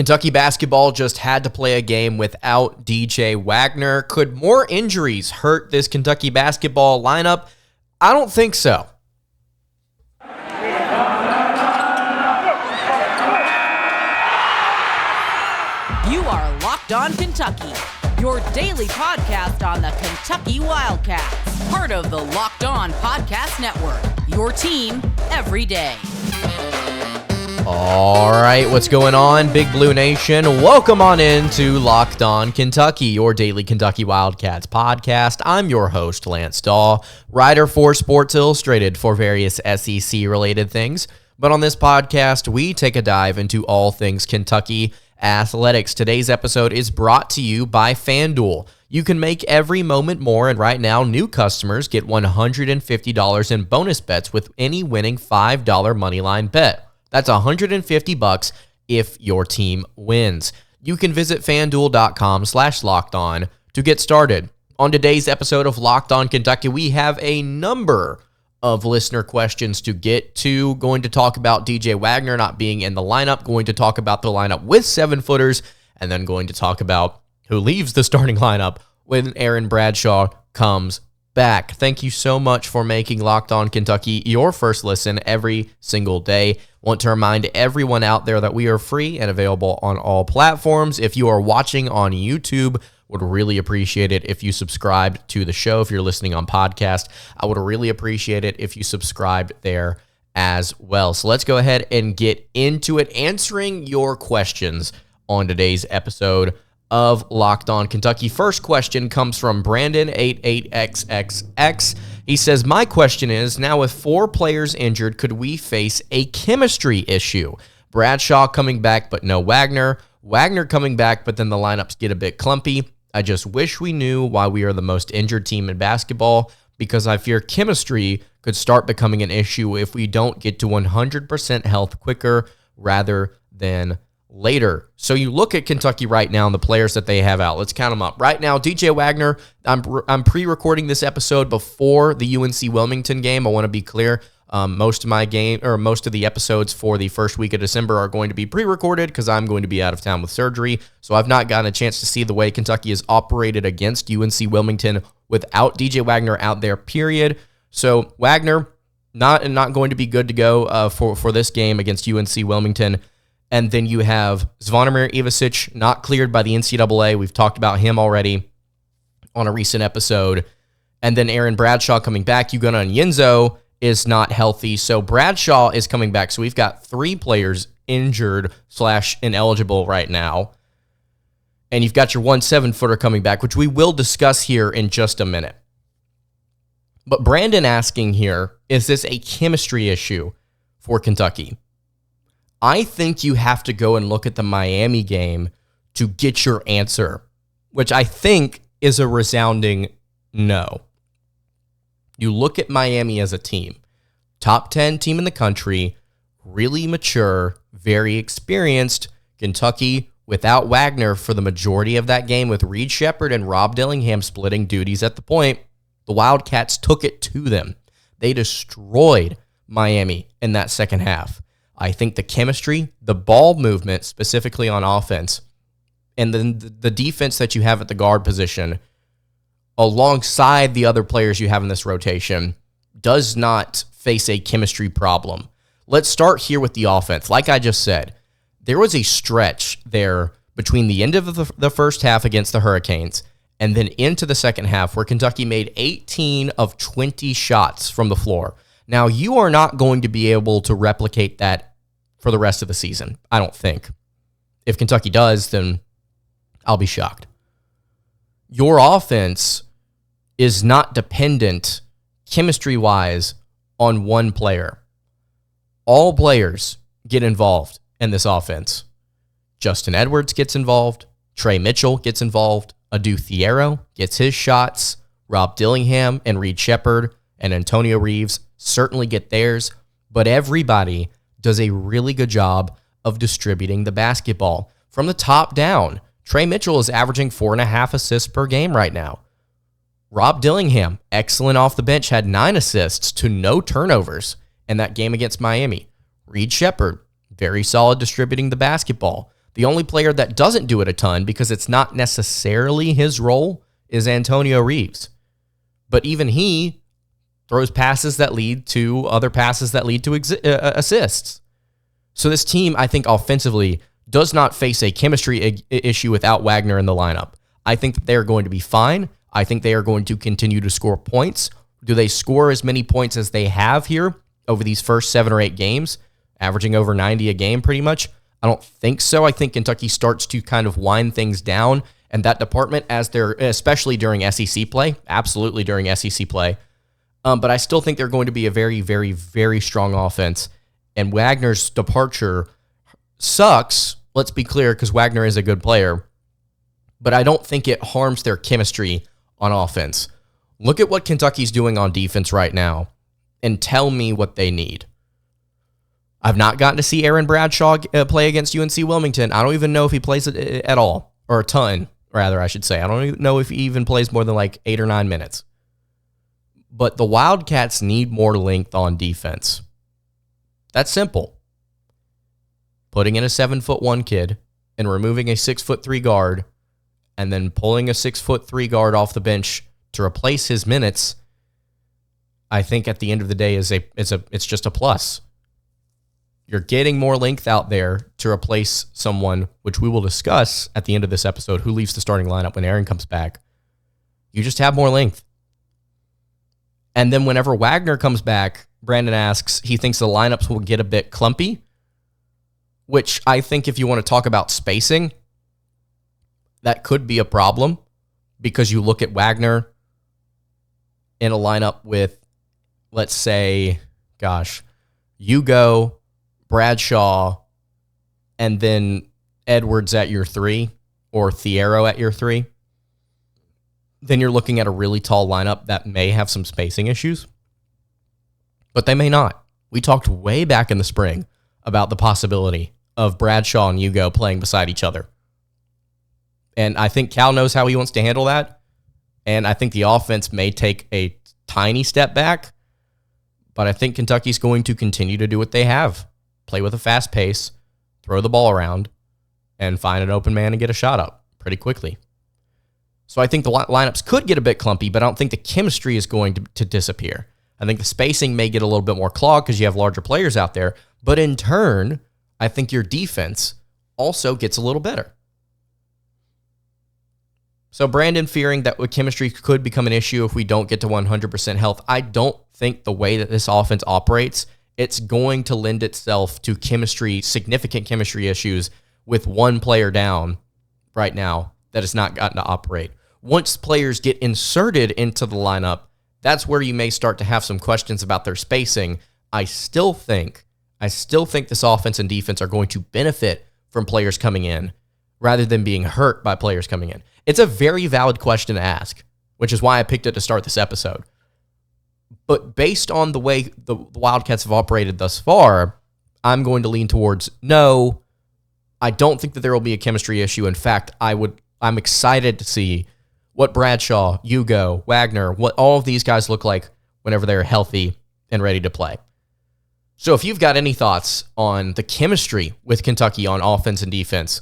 Kentucky basketball just had to play a game without DJ Wagner. Could more injuries hurt this Kentucky basketball lineup? I don't think so. You are Locked On Kentucky, your daily podcast on the Kentucky Wildcats. Part of the Locked On Podcast Network, your team every day. All right, what's going on, Big Blue Nation? Welcome on into Locked On Kentucky, your daily Kentucky Wildcats podcast. I'm your host, Lance Dawe, writer for Sports Illustrated for various SEC-related things. But on this podcast, we take a dive into all things Kentucky athletics. Today's episode is brought to you by FanDuel. You can make every moment more, and right now, new customers get $150 in bonus bets with any winning $5 moneyline bet. That's $150 if your team wins. You can visit FanDuel.com/LockedOn to get started. On today's episode of Locked On Kentucky, we have a number of listener questions to get to. Going to talk about DJ Wagner not being in the lineup, going to talk about the lineup with 7-footers, and then going to talk about who leaves the starting lineup when Aaron Bradshaw comes back. Thank you so much for making Locked On Kentucky your first listen every single day. Want to remind everyone out there that we are free and available on all platforms. If you are watching on YouTube, would really appreciate it if you subscribed to the show. If you're listening on podcast, I would really appreciate it if you subscribed there as well. So let's go ahead and get into it, answering your questions on today's episode of Locked On Kentucky. First question comes from Brandon88XXX. He says, my question is, now with 4 players injured, could we face a chemistry issue? Bradshaw coming back, but no Wagner. Wagner coming back, but then the lineups get a bit clumpy. I just wish we knew why we are the most injured team in basketball, because I fear chemistry could start becoming an issue if we don't get to 100% health quicker rather than later. So you look at Kentucky right now and the players that they have out. Let's count them up. Right now, DJ Wagner, I'm pre-recording this episode before the UNC Wilmington game. I want to be clear. Most of the episodes for the first week of December are going to be pre-recorded because I'm going to be out of town with surgery. So I've not gotten a chance to see the way Kentucky has operated against UNC Wilmington without DJ Wagner out there, period. So Wagner not going to be good to go for this game against UNC Wilmington. And then you have Zvonimir Ivisic not cleared by the NCAA. We've talked about him already on a recent episode. And then Aaron Bradshaw coming back. Ugonna Onyenso is not healthy. So Bradshaw is coming back. So we've got 3 players injured / ineligible right now. And you've got your 1 7-footer coming back, which we will discuss here in just a minute. But Brandon asking here, is this a chemistry issue for Kentucky? I think you have to go and look at the Miami game to get your answer, which I think is a resounding no. You look at Miami as a team, top 10 team in the country, really mature, very experienced. Kentucky without Wagner for the majority of that game with Reed Sheppard and Rob Dillingham splitting duties at the point. The Wildcats took it to them. They destroyed Miami in that second half. I think the chemistry, the ball movement, specifically on offense, and then the defense that you have at the guard position, alongside the other players you have in this rotation, does not face a chemistry problem. Let's start here with the offense. Like I just said, there was a stretch there between the end of the first half against the Hurricanes and then into the second half where Kentucky made 18 of 20 shots from the floor. Now, you are not going to be able to replicate that for the rest of the season, I don't think. If Kentucky does, then I'll be shocked. Your offense is not dependent, chemistry-wise, on one player. All players get involved in this offense. Justin Edwards gets involved. Trey Mitchell gets involved. Adu Thiero gets his shots. Rob Dillingham and Reed Sheppard and Antonio Reeves certainly get theirs. But everybody does a really good job of distributing the basketball from the top down. Trey Mitchell is averaging 4.5 assists per game right now. Rob Dillingham, excellent off the bench, had 9 assists to no turnovers in that game against Miami. Reed Sheppard, very solid distributing the basketball. The only player that doesn't do it a ton, because it's not necessarily his role, is Antonio Reeves. But even he throws passes that lead to other passes that lead to assists. So this team, I think, offensively does not face a chemistry issue without Wagner in the lineup. I think that they're going to be fine. I think they are going to continue to score points. Do they score as many points as they have here over these first 7 or 8 games, averaging over 90 a game pretty much? I don't think so. I think Kentucky starts to kind of wind things down, and that department, as they're, especially during SEC play, absolutely during SEC play. But I still think they're going to be a very, very, very strong offense. And Wagner's departure sucks, let's be clear, because Wagner is a good player. But I don't think it harms their chemistry on offense. Look at what Kentucky's doing on defense right now and tell me what they need. I've not gotten to see Aaron Bradshaw play against UNC Wilmington. I don't even know if he plays it at all, or a ton, rather, I should say. I don't even know if he even plays more than like 8 or 9 minutes. But the Wildcats need more length on defense. That's simple. Putting in a 7'1" kid and removing a 6'3" guard, and then pulling a 6'3" guard off the bench to replace his minutes, I think at the end of the day it's just a plus. You're getting more length out there to replace someone, which we will discuss at the end of this episode, who leaves the starting lineup when Aaron comes back. You just have more length. And then whenever Wagner comes back, Brandon asks, he thinks the lineups will get a bit clumpy, which I think if you want to talk about spacing, that could be a problem, because you look at Wagner in a lineup with, let's say, Hugo, Bradshaw, and then Edwards at your 3, or Thiero at your 3, then you're looking at a really tall lineup that may have some spacing issues, but they may not. We talked way back in the spring about the possibility of Bradshaw and Hugo playing beside each other. And I think Cal knows how he wants to handle that, and I think the offense may take a tiny step back, but I think Kentucky's going to continue to do what they have. Play with a fast pace, throw the ball around, and find an open man and get a shot up pretty quickly. So I think the lineups could get a bit clumpy, but I don't think the chemistry is going to disappear. I think the spacing may get a little bit more clogged because you have larger players out there, but in turn, I think your defense also gets a little better. So Brandon fearing that chemistry could become an issue if we don't get to 100% health. I don't think the way that this offense operates, it's going to lend itself to significant chemistry issues with one player down right now that has not gotten to operate. Once players get inserted into the lineup, that's where you may start to have some questions about their spacing. I still think this offense and defense are going to benefit from players coming in rather than being hurt by players coming in. It's a very valid question to ask, which is why I picked it to start this episode. But based on the way the Wildcats have operated thus far, I'm going to lean towards no. I don't think that there will be a chemistry issue. In fact, I'm excited to see what Bradshaw, Hugo, Wagner, what all of these guys look like whenever they're healthy and ready to play. So if you've got any thoughts on the chemistry with Kentucky on offense and defense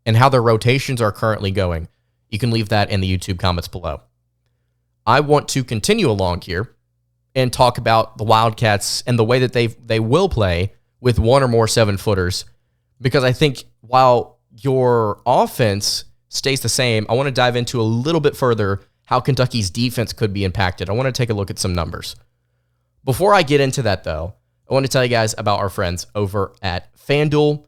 and how their rotations are currently going, you can leave that in the YouTube comments below. I want to continue along here and talk about the Wildcats and the way that they will play with one or more 7-footers, because I think while your offense stays the same, I want to dive into a little bit further how Kentucky's defense could be impacted. I want to take a look at some numbers. Before I get into that, though, I want to tell you guys about our friends over at FanDuel.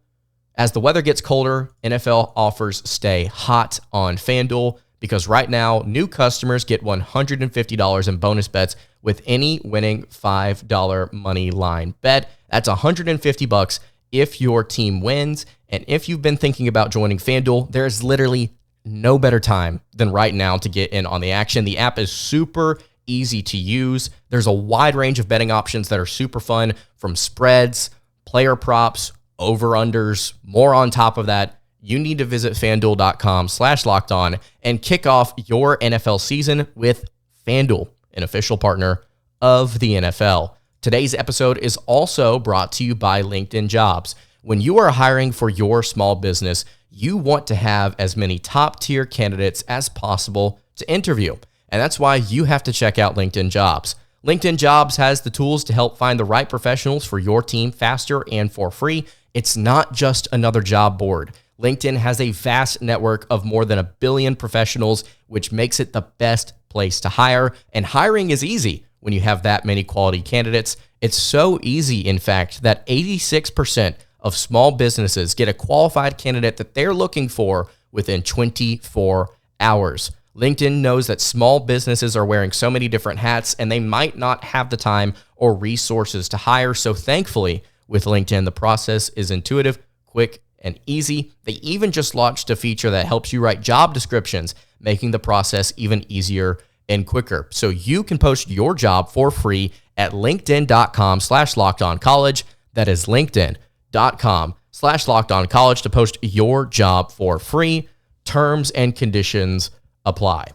As the weather gets colder, NFL offers stay hot on FanDuel, because right now, new customers get $150 in bonus bets with any winning $5 money line bet. That's $150 if your team wins. And if you've been thinking about joining FanDuel, there's literally no better time than right now to get in on the action. The app is super easy to use. There's a wide range of betting options that are super fun, from spreads, player props, over-unders, more on top of that. You need to visit FanDuel.com/lockedon and kick off your NFL season with FanDuel, an official partner of the NFL. Today's episode is also brought to you by LinkedIn Jobs. When you are hiring for your small business, you want to have as many top-tier candidates as possible to interview. And that's why you have to check out LinkedIn Jobs. LinkedIn Jobs has the tools to help find the right professionals for your team faster and for free. It's not just another job board. LinkedIn has a vast network of more than 1 billion professionals, which makes it the best place to hire. And hiring is easy when you have that many quality candidates. It's so easy, in fact, that 86% of small businesses get a qualified candidate that they're looking for within 24 hours. LinkedIn knows that small businesses are wearing so many different hats and they might not have the time or resources to hire. So thankfully, with LinkedIn, the process is intuitive, quick, and easy. They even just launched a feature that helps you write job descriptions, making the process even easier and quicker. So you can post your job for free at linkedin.com/lockedoncollege. That is linkedin.com/lockedoncollege to post your job for free. Terms and conditions apply.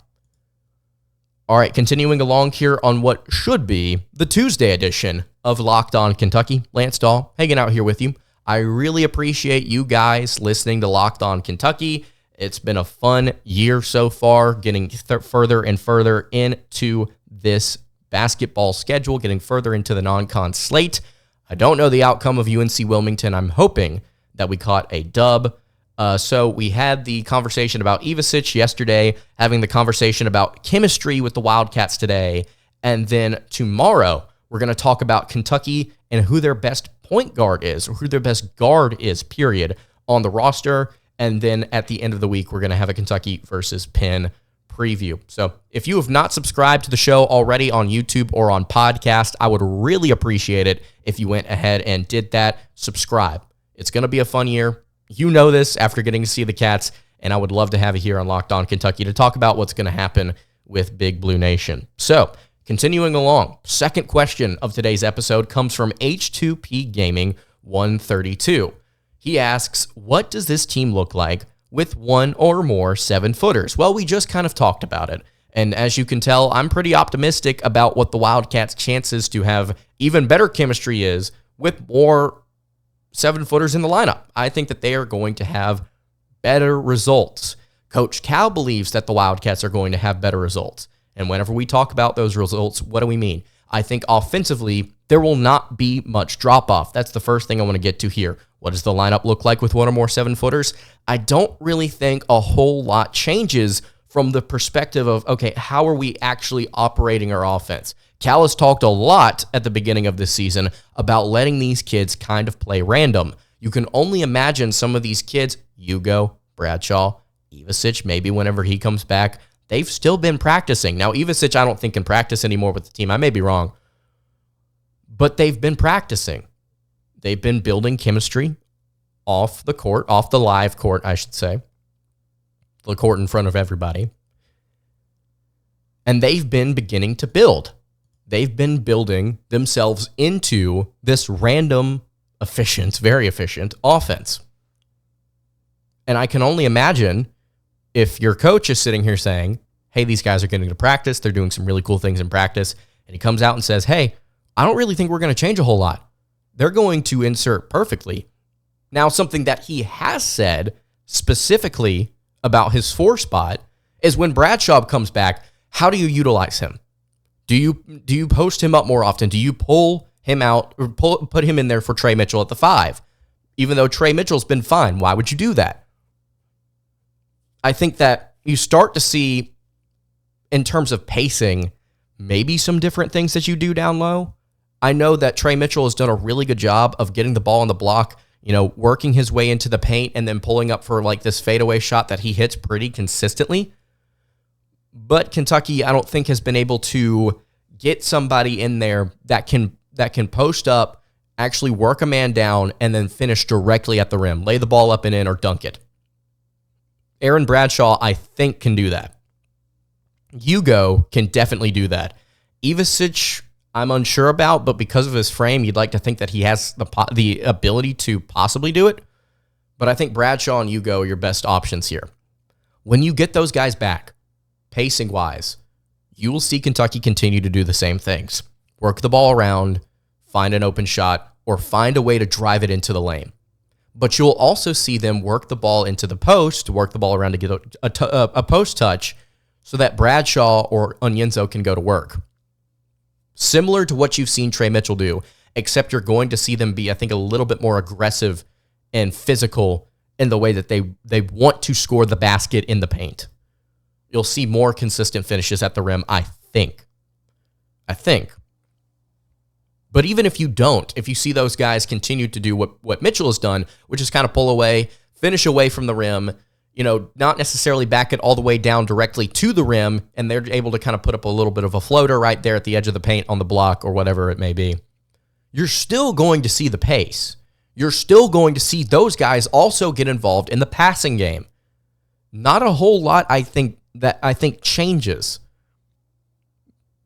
All right, continuing along here on what should be the Tuesday edition of Locked On Kentucky. Lance Dawe hanging out here with you. I really appreciate you guys listening to Locked On Kentucky. It's been a fun year so far, getting further and further into this basketball schedule, getting further into the non-con slate. I don't know the outcome of UNC Wilmington. I'm hoping that we caught a dub. So we had the conversation about Ivisic yesterday, having the conversation about chemistry with the Wildcats today, and then tomorrow we're going to talk about Kentucky and who their best point guard is, or who their best guard is, period, on the roster. And then at the end of the week, we're going to have a Kentucky versus Penn preview. So if you have not subscribed to the show already on YouTube or on podcast, I would really appreciate it if you went ahead and did that. Subscribe. It's going to be a fun year. You know this after getting to see the Cats, and I would love to have you here on Locked On Kentucky to talk about what's going to happen with Big Blue Nation. So, continuing along, second question of today's episode comes from H2P Gaming 132. He asks, what does this team look like with one or more 7-footers? Well, we just kind of talked about it. And as you can tell, I'm pretty optimistic about what the Wildcats' chances to have even better chemistry is with more 7-footers in the lineup. I think that they are going to have better results. Coach Cal believes that the Wildcats are going to have better results. And whenever we talk about those results, what do we mean? I think offensively, there will not be much drop-off. That's the first thing I want to get to here. What does the lineup look like with one or more 7-footers? I don't really think a whole lot changes from the perspective of, okay, how are we actually operating our offense? Cal has talked a lot at the beginning of this season about letting these kids kind of play random. You can only imagine some of these kids, Hugo, Bradshaw, Ivisic, maybe whenever he comes back, they've still been practicing. Now, Ivisic, I don't think can practice anymore with the team. I may be wrong. But they've been practicing. They've been building chemistry off the court, off the live court, I should say. The court in front of everybody. And they've been beginning to build. They've been building themselves into this random, efficient, very efficient offense. And I can only imagine if your coach is sitting here saying, hey, these guys are getting to practice, they're doing some really cool things in practice, and he comes out and says, hey, I don't really think we're going to change a whole lot. They're going to insert perfectly. Now, something that he has said specifically about his 4 spot is when Bradshaw comes back, how do you utilize him? Do you post him up more often? Do you pull him out or put him in there for Trey Mitchell at the 5? Even though Trey Mitchell's been fine, why would you do that? I think that you start to see, in terms of pacing, maybe some different things that you do down low. I know that Trey Mitchell has done a really good job of getting the ball on the block, working his way into the paint and then pulling up for like this fadeaway shot that he hits pretty consistently. But Kentucky, I don't think, has been able to get somebody in there that can post up, actually work a man down, and then finish directly at the rim, lay the ball up and in, or dunk it. Aaron Bradshaw, I think, can do that. Hugo can definitely do that. Ivisic, I'm unsure about, but because of his frame, you'd like to think that he has the ability to possibly do it. But I think Bradshaw and Hugo are your best options here. When you get those guys back, pacing-wise, you will see Kentucky continue to do the same things. Work the ball around, find an open shot, or find a way to drive it into the lane. but you'll also see them work the ball into the post, work the ball around to get a post touch so that Bradshaw or Onyenso can go to work. Similar to what you've seen Trey Mitchell do, except you're going to see them be, I think, a little bit more aggressive and physical in the way that they want to score the basket in the paint. You'll see more consistent finishes at the rim, I think. But even if you don't, if you see those guys continue to do what Mitchell has done, which is kind of pull away, finish away from the rim, not necessarily back it all the way down directly to the rim, and they're able to kind of put up a little bit of a floater right there at the edge of the paint on the block or whatever it may be, you're still going to see the pace. You're still going to see those guys also get involved in the passing game. Not a whole lot, I think changes.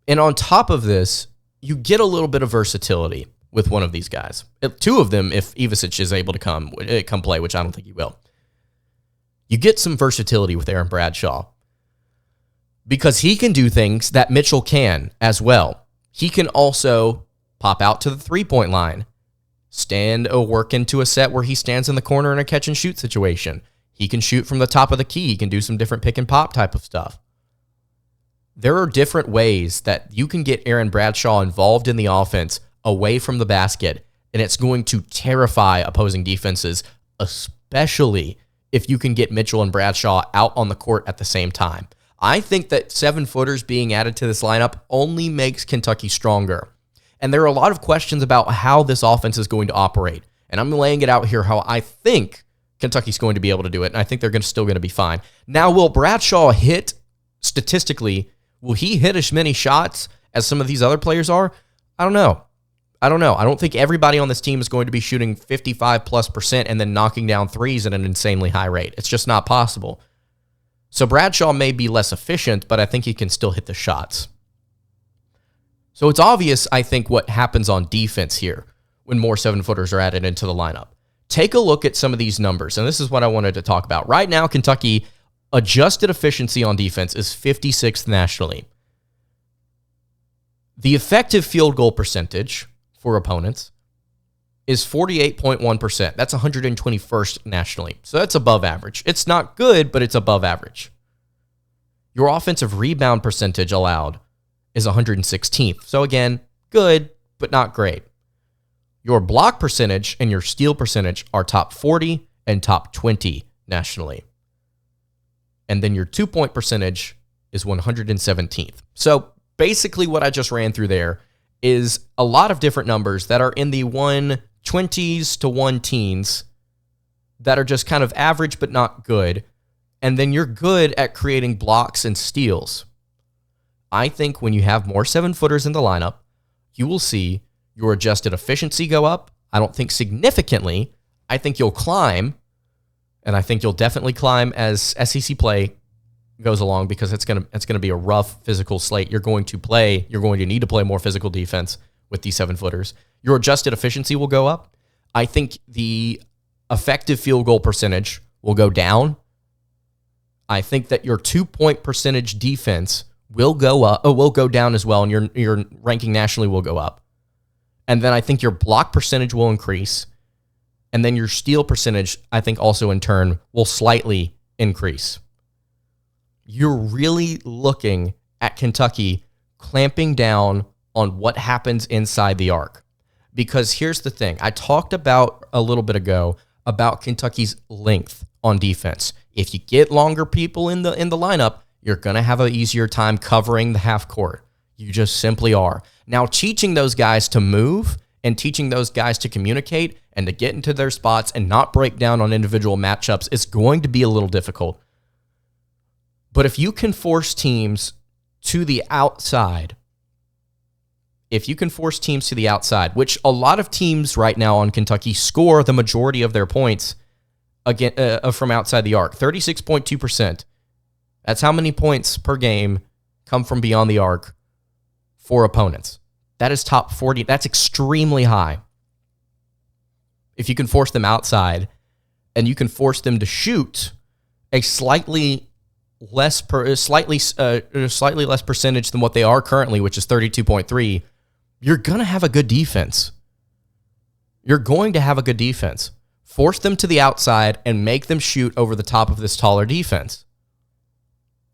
And on top of this, you get a little bit of versatility with one of these guys. Two of them, if Ivisic is able to come play, which I don't think he will. You get some versatility with Aaron Bradshaw because he can do things that Mitchell can as well. He can also pop out to the three-point line, stand or work into a set where he stands in the corner in a catch-and-shoot situation. He can shoot from the top of the key. He can do some different pick-and-pop type of stuff. There are different ways that you can get Aaron Bradshaw involved in the offense away from the basket, and it's going to terrify opposing defenses, especially if you can get Mitchell and Bradshaw out on the court at the same time. I think that 7-footers being added to this lineup only makes Kentucky stronger. And there are a lot of questions about how this offense is going to operate. And I'm laying it out here how I think Kentucky's going to be able to do it, and I think they're still going to be fine. Now, will Bradshaw hit, statistically, will he hit as many shots as some of these other players are? I don't know. I don't think everybody on this team is going to be shooting 55+% and then knocking down threes at an insanely high rate. It's just not possible. So Bradshaw may be less efficient, but I think he can still hit the shots. So it's obvious, I think, what happens on defense here when more 7-footers are added into the lineup. Take a look at some of these numbers, and this is what I wanted to talk about. Right now, Kentucky adjusted efficiency on defense is 56th nationally. The effective field goal percentage for opponents is 48.1%. That's 121st nationally. So that's above average. It's not good, but it's above average. Your offensive rebound percentage allowed is 116th. So again, good, but not great. Your block percentage and your steal percentage are top 40 and top 20 nationally. And then your 2-point percentage is 117th. So basically what I just ran through there is a lot of different numbers that are in the 120s to 110s that are just kind of average but not good. And then you're good at creating blocks and steals. I think when you have more 7-footers in the lineup, you will see your adjusted efficiency go up. I don't think significantly. I think you'll climb, and I think you'll definitely climb as SEC play goes along because it's gonna be a rough physical slate. You're going to need to play more physical defense with these 7-footers. Your adjusted efficiency will go up. I think the effective field goal percentage will go down. I think that your 2-point percentage defense will go down as well, and your ranking nationally will go up. And then I think your block percentage will increase. And then your steal percentage, I think also in turn, will slightly increase. You're really looking at Kentucky clamping down on what happens inside the arc. Because here's the thing. I talked about a little bit ago about Kentucky's length on defense. If you get longer people in the lineup, you're going to have an easier time covering the half court. You just simply are. Now, teaching those guys to move and teaching those guys to communicate and to get into their spots and not break down on individual matchups is going to be a little difficult. But if you can force teams to the outside, which a lot of teams right now on Kentucky score the majority of their points again from outside the arc, 36.2%. That's how many points per game come from beyond the arc for opponents. That is top 40. That's extremely high. If you can force them outside and you can force them to shoot a slightly less percentage than what they are currently, which is 32.3, you're going to have a good defense. force them to the outside, and make them shoot over the top of this taller defense.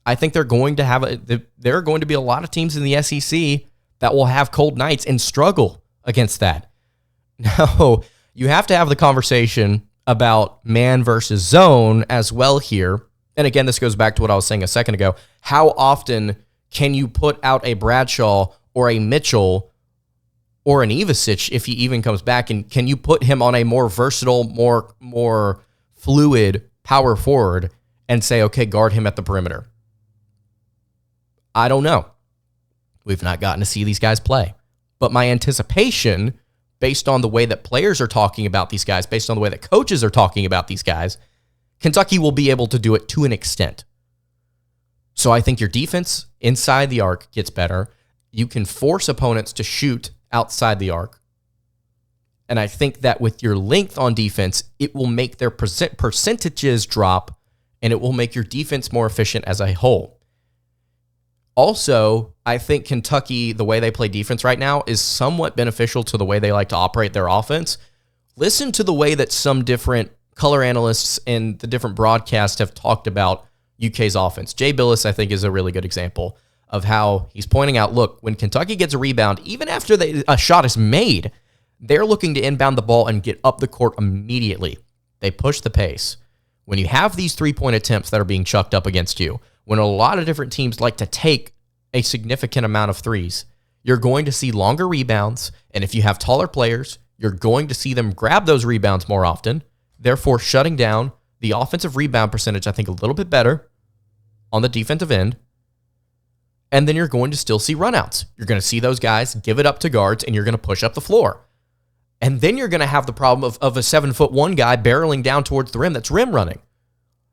I think there are going to be a lot of teams in the SEC that will have cold nights and struggle against that. Now, you have to have the conversation about man versus zone as well here. And again, this goes back to what I was saying a second ago. How often can you put out a Bradshaw or a Mitchell or an Ivasic if he even comes back? And can you put him on a more versatile, more fluid power forward and say, okay, guard him at the perimeter? I don't know. We've not gotten to see these guys play. But my anticipation, based on the way that players are talking about these guys, based on the way that coaches are talking about these guys, Kentucky will be able to do it to an extent. So I think your defense inside the arc gets better. You can force opponents to shoot outside the arc. And I think that with your length on defense, it will make their percentages drop, and it will make your defense more efficient as a whole. Also, I think Kentucky, the way they play defense right now, is somewhat beneficial to the way they like to operate their offense. Listen to the way that some different color analysts and the different broadcasts have talked about UK's offense. Jay Billis, I think, is a really good example of how he's pointing out, look, when Kentucky gets a rebound, even after a shot is made, they're looking to inbound the ball and get up the court immediately. They push the pace. When you have these three-point attempts that are being chucked up against you, when a lot of different teams like to take a significant amount of threes, you're going to see longer rebounds, and if you have taller players, you're going to see them grab those rebounds more often, therefore shutting down the offensive rebound percentage, I think, a little bit better on the defensive end, and then you're going to still see runouts. You're going to see those guys give it up to guards, and you're going to push up the floor. And then you're going to have the problem of a 7'1" guy barreling down towards the rim that's rim running.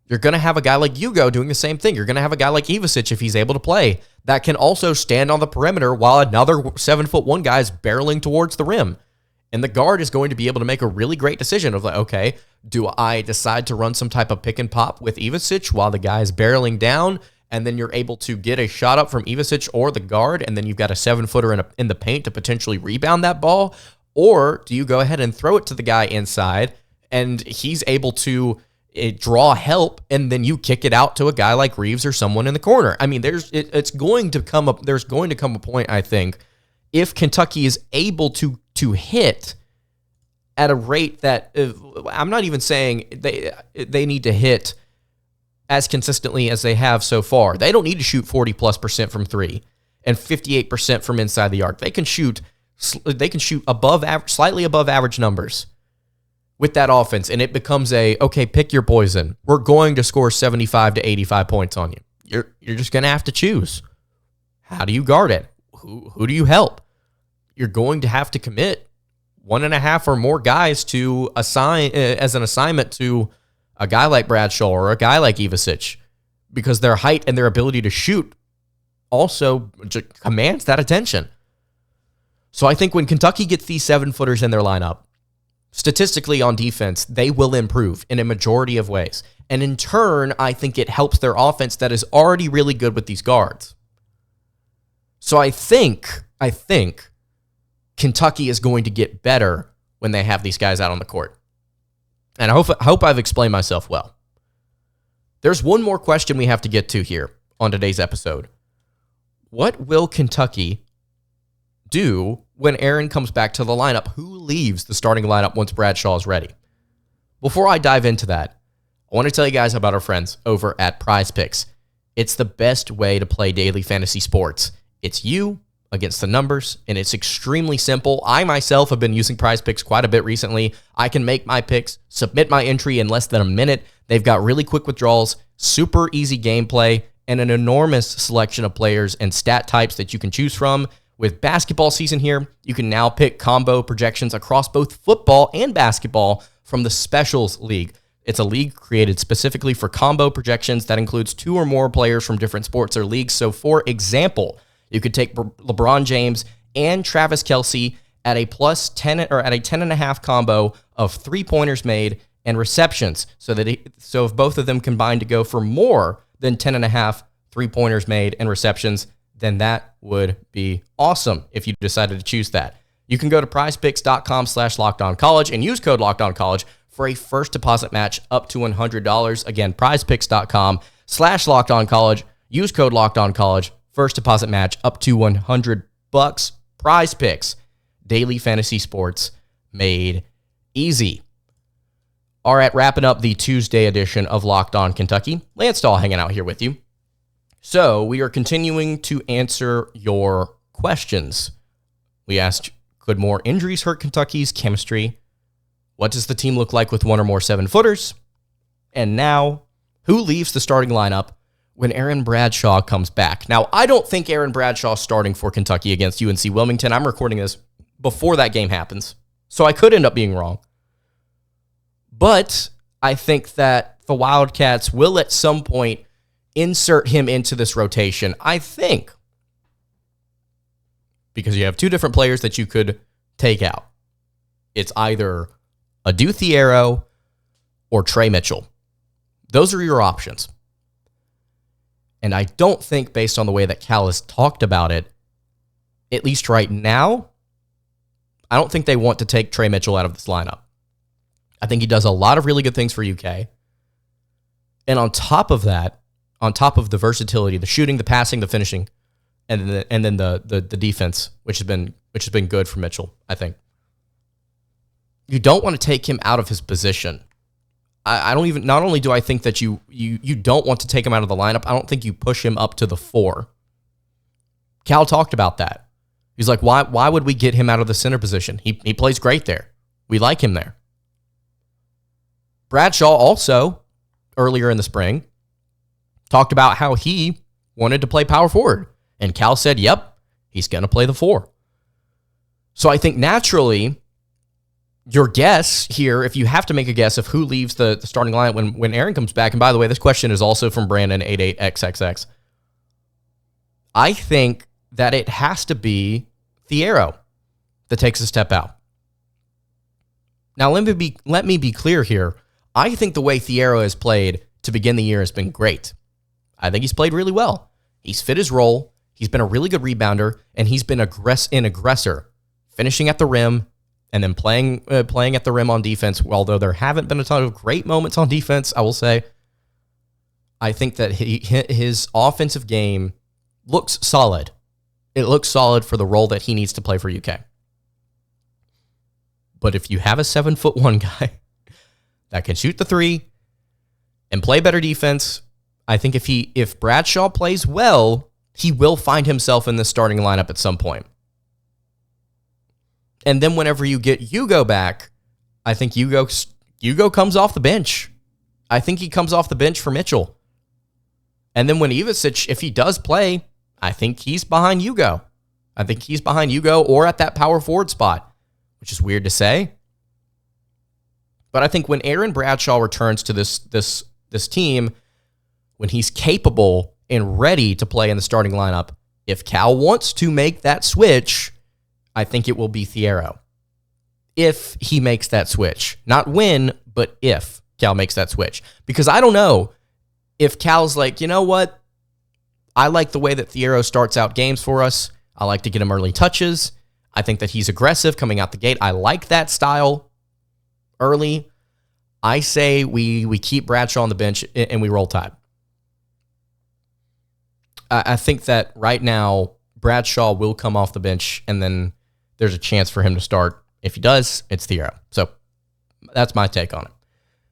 You're going to have a guy like Hugo doing the same thing. You're going to have a guy like Ivasic, if he's able to play, that can also stand on the perimeter while another 7'1" guy is barreling towards the rim. And the guard is going to be able to make a really great decision of like, okay, do I decide to run some type of pick and pop with Ivasic while the guy is barreling down, and then you're able to get a shot up from Ivasic or the guard, and then you've got a 7-footer in the paint to potentially rebound that ball? Or do you go ahead and throw it to the guy inside, and he's able to draw help, and then you kick it out to a guy like Reeves or someone in the corner? I mean, there's going to come a point, I think, if Kentucky is able to hit at a rate that I'm not even saying they need to hit as consistently as they have so far. They don't need to shoot 40+% from three and 58% from inside the arc. They can shoot above average, slightly above average numbers with that offense, and it becomes okay, pick your poison. We're going to score 75 to 85 points on you. You're just going to have to choose. How do you guard it? Who do you help? You're going to have to commit 1.5 or more guys to assign as an assignment to a guy like Bradshaw or a guy like Ivasic, because their height and their ability to shoot also commands that attention. So I think when Kentucky gets these 7-footers in their lineup, statistically on defense, they will improve in a majority of ways. And in turn, I think it helps their offense that is already really good with these guards. So I think Kentucky is going to get better when they have these guys out on the court. And I hope I've explained myself well. There's one more question we have to get to here on today's episode. What will Kentucky do when Aaron comes back to the lineup? Who leaves the starting lineup once Bradshaw is ready? Before I dive into that, I want to tell you guys about our friends over at Prize Picks. It's the best way to play daily fantasy sports. It's you against the numbers, and it's extremely simple. I myself have been using Prize Picks quite a bit recently. I can make my picks, submit my entry in less than a minute. They've got really quick withdrawals, super easy gameplay, and an enormous selection of players and stat types that you can choose from. With basketball season here, you can now pick combo projections across both football and basketball from the Specials League. It's a league created specifically for combo projections that includes 2 or more players from different sports or leagues. So for example, you could take LeBron James and Travis Kelce at a plus 10 or at a 10.5 combo of 3-pointers made and receptions. So if both of them combine to go for more than 10.5 3-pointers made and receptions, then that would be awesome if you decided to choose that. You can go to prizepicks.com/lockedoncollege and use code LockedOnCollege for a first deposit match up to $100. Again, prizepicks.com/LockedOnCollege. Use code LockedOnCollege. First deposit match up to $100. Prize Picks. Daily fantasy sports made easy. All right, wrapping up the Tuesday edition of Locked On Kentucky. Lance Dawe hanging out here with you. So we are continuing to answer your questions. We asked, could more injuries hurt Kentucky's chemistry? What does the team look like with one or more 7-footers? And now, who leaves the starting lineup when Aaron Bradshaw comes back? Now, I don't think Aaron Bradshaw is starting for Kentucky against UNC Wilmington. I'm recording this before that game happens, so I could end up being wrong. But I think that the Wildcats will at some point insert him into this rotation. I think because you have two different players that you could take out. It's either Dawe Thiero or Trey Mitchell. Those are your options. And I don't think, based on the way that Cal has talked about it, at least right now, I don't think they want to take Trey Mitchell out of this lineup. I think he does a lot of really good things for UK. And on top of that, on top of the versatility, the shooting, the passing, the finishing, and then the defense, which has been good for Mitchell, I think. You don't want to take him out of his position. Not only do I think that you don't want to take him out of the lineup, I don't think you push him up to the 4. Cal talked about that. He's like, why would we get him out of the center position? He plays great there. We like him there. Bradshaw also, earlier in the spring, talked about how he wanted to play power forward. And Cal said, yep, he's going to play the 4. So I think naturally, your guess here, if you have to make a guess of who leaves the starting lineup when Aaron comes back, and by the way, this question is also from Brandon88XXX. I think that it has to be Thiero that takes a step out. Now, let me be clear here. I think the way Thiero has played to begin the year has been great. I think he's played really well. He's fit his role. He's been a really good rebounder, and he's been an aggressor, finishing at the rim and then playing at the rim on defense. Although there haven't been a ton of great moments on defense, I will say, I think that his offensive game looks solid. It looks solid for the role that he needs to play for UK. But if you have a 7'1" guy that can shoot the 3 and play better defense, I think if Bradshaw plays well, he will find himself in the starting lineup at some point. And then whenever you get Hugo back, I think Hugo comes off the bench. I think he comes off the bench for Mitchell. And then when Ivicic, if he does play, I think he's behind Hugo. I think he's behind Hugo or at that power forward spot, which is weird to say. But I think when Aaron Bradshaw returns to this team, when he's capable and ready to play in the starting lineup, if Cal wants to make that switch, I think it will be Thiero. If he makes that switch. Not when, but if Cal makes that switch. Because I don't know if Cal's like, you know what? I like the way that Thiero starts out games for us. I like to get him early touches. I think that he's aggressive coming out the gate. I like that style early. I say we keep Bradshaw on the bench and we roll Tide. I think that right now, Bradshaw will come off the bench, and then there's a chance for him to start. If he does, it's Thiero. So that's my take on it.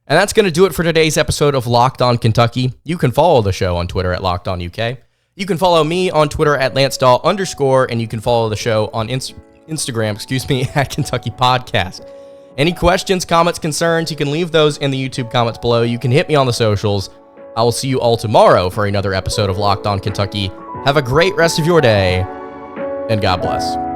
And that's going to do it for today's episode of Locked On Kentucky. You can follow the show on Twitter at Locked On UK. You can follow me on Twitter at LanceDawe_, and you can follow the show on Instagram, at Kentucky Podcast. Any questions, comments, concerns, you can leave those in the YouTube comments below. You can hit me on the socials. I will see you all tomorrow for another episode of Locked On Kentucky. Have a great rest of your day, and God bless.